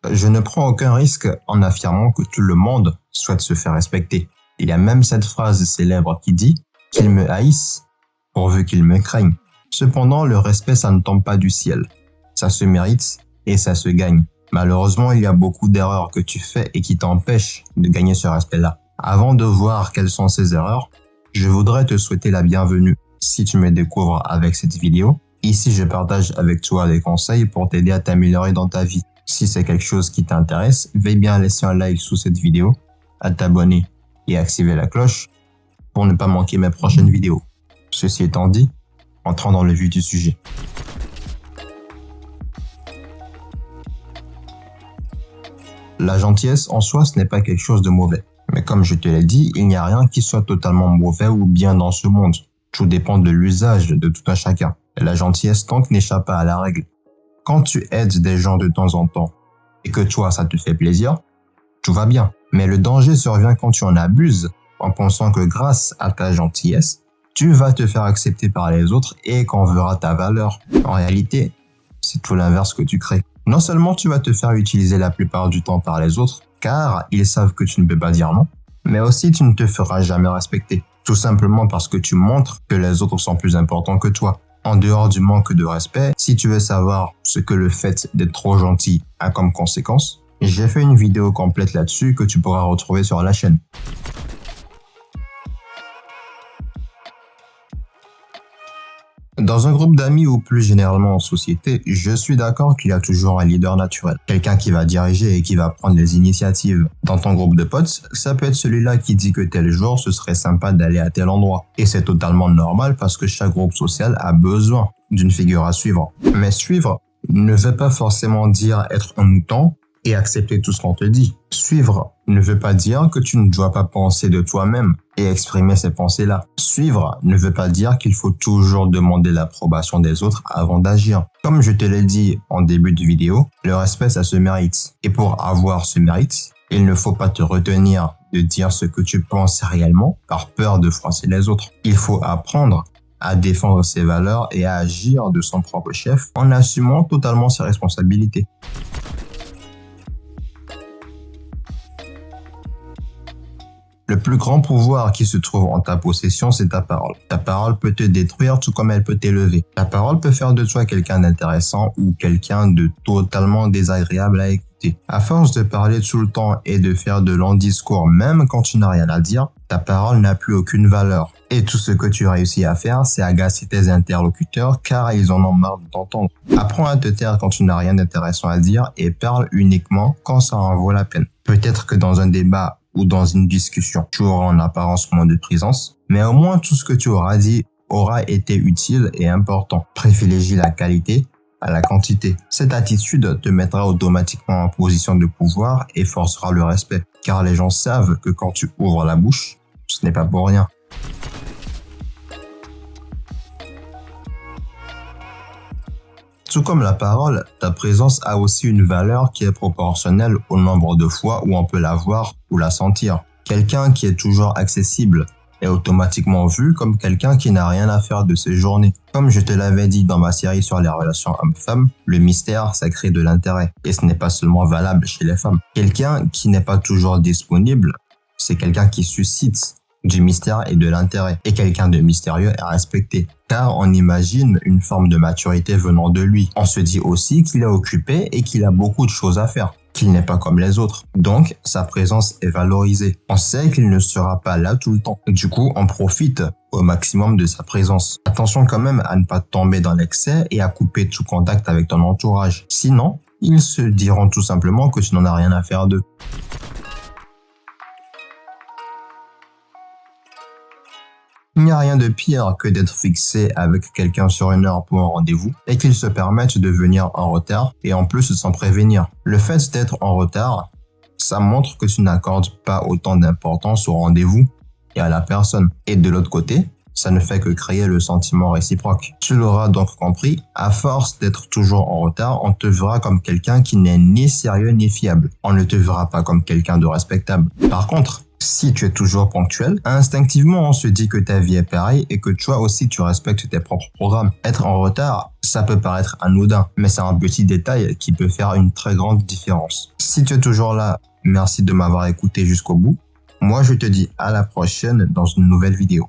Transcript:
Je ne prends aucun risque en affirmant que tout le monde souhaite se faire respecter. Il y a même cette phrase célèbre qui dit « qu'ils me haïssent pourvu qu'ils me craignent ». Cependant, le respect, ça ne tombe pas du ciel. Ça se mérite et ça se gagne. Malheureusement, il y a beaucoup d'erreurs que tu fais et qui t'empêchent de gagner ce respect-là. Avant de voir quelles sont ces erreurs, je voudrais te souhaiter la bienvenue. Si tu me découvres avec cette vidéo, ici je partage avec toi des conseils pour t'aider à t'améliorer dans ta vie. Si c'est quelque chose qui t'intéresse, veuille bien laisser un like sous cette vidéo, à t'abonner et activer la cloche pour ne pas manquer mes prochaines vidéos. Ceci étant dit, entrons dans le vif du sujet. La gentillesse en soi, ce n'est pas quelque chose de mauvais. Mais comme je te l'ai dit, il n'y a rien qui soit totalement mauvais ou bien dans ce monde. Tout dépend de l'usage de tout un chacun. Et la gentillesse donc n'échappe pas à la règle. Quand tu aides des gens de temps en temps et que toi, ça te fait plaisir, tout va bien. Mais le danger survient quand tu en abuses en pensant que grâce à ta gentillesse, tu vas te faire accepter par les autres et qu'on verra ta valeur. En réalité, c'est tout l'inverse que tu crées. Non seulement tu vas te faire utiliser la plupart du temps par les autres, car ils savent que tu ne peux pas dire non, mais aussi tu ne te feras jamais respecter. Tout simplement parce que tu montres que les autres sont plus importants que toi. En dehors du manque de respect, si tu veux savoir ce que le fait d'être trop gentil a comme conséquence, j'ai fait une vidéo complète là-dessus que tu pourras retrouver sur la chaîne. Dans un groupe d'amis ou plus généralement en société, je suis d'accord qu'il y a toujours un leader naturel. Quelqu'un qui va diriger et qui va prendre les initiatives. Dans ton groupe de potes, ça peut être celui-là qui dit que tel jour, ce serait sympa d'aller à tel endroit. Et c'est totalement normal parce que chaque groupe social a besoin d'une figure à suivre. Mais suivre ne veut pas forcément dire être un mouton et accepter tout ce qu'on te dit. Suivre ne veut pas dire que tu ne dois pas penser de toi-même et exprimer ces pensées-là. Suivre ne veut pas dire qu'il faut toujours demander l'approbation des autres avant d'agir. Comme je te l'ai dit en début de vidéo, le respect, ça se mérite. Et pour avoir ce mérite, il ne faut pas te retenir de dire ce que tu penses réellement par peur de froisser les autres. Il faut apprendre à défendre ses valeurs et à agir de son propre chef en assumant totalement ses responsabilités. Le plus grand pouvoir qui se trouve en ta possession, c'est ta parole. Ta parole peut te détruire tout comme elle peut t'élever. Ta parole peut faire de toi quelqu'un d'intéressant ou quelqu'un de totalement désagréable à écouter. À force de parler tout le temps et de faire de longs discours, même quand tu n'as rien à dire, ta parole n'a plus aucune valeur. Et tout ce que tu réussis à faire, c'est agacer tes interlocuteurs car ils en ont marre de t'entendre. Apprends à te taire quand tu n'as rien d'intéressant à dire et parle uniquement quand ça en vaut la peine. Peut-être que dans un débat ou dans une discussion, tu auras en apparence moins de présence, mais au moins tout ce que tu auras dit aura été utile et important. Privilégie la qualité à la quantité. Cette attitude te mettra automatiquement en position de pouvoir et forcera le respect, car les gens savent que quand tu ouvres la bouche, ce n'est pas pour rien. Tout comme la parole, ta présence a aussi une valeur qui est proportionnelle au nombre de fois où on peut la voir ou la sentir. Quelqu'un qui est toujours accessible est automatiquement vu comme quelqu'un qui n'a rien à faire de ses journées. Comme je te l'avais dit dans ma série sur les relations hommes-femmes, le mystère, ça crée de l'intérêt. Et ce n'est pas seulement valable chez les femmes. Quelqu'un qui n'est pas toujours disponible, c'est quelqu'un qui suscite du mystère et de l'intérêt. Et quelqu'un de mystérieux est respecté, car on imagine une forme de maturité venant de lui. On se dit aussi qu'il est occupé et qu'il a beaucoup de choses à faire, qu'il n'est pas comme les autres. Donc, sa présence est valorisée. On sait qu'il ne sera pas là tout le temps. Du coup, on profite au maximum de sa présence. Attention quand même à ne pas tomber dans l'excès et à couper tout contact avec ton entourage. Sinon, ils se diront tout simplement que tu n'en as rien à faire d'eux. Il n'y a rien de pire que d'être fixé avec quelqu'un sur une heure pour un rendez-vous et qu'il se permette de venir en retard et en plus sans prévenir. Le fait d'être en retard, ça montre que tu n'accordes pas autant d'importance au rendez-vous et à la personne. Et de l'autre côté, ça ne fait que créer le sentiment réciproque. Tu l'auras donc compris, à force d'être toujours en retard, on te verra comme quelqu'un qui n'est ni sérieux ni fiable. On ne te verra pas comme quelqu'un de respectable. Par contre, Si tu es toujours ponctuel, instinctivement on se dit que ta vie est pareille et que toi aussi tu respectes tes propres programmes. Être en retard, ça peut paraître anodin, mais c'est un petit détail qui peut faire une très grande différence. Si tu es toujours là, merci de m'avoir écouté jusqu'au bout. Moi je te dis à la prochaine dans une nouvelle vidéo.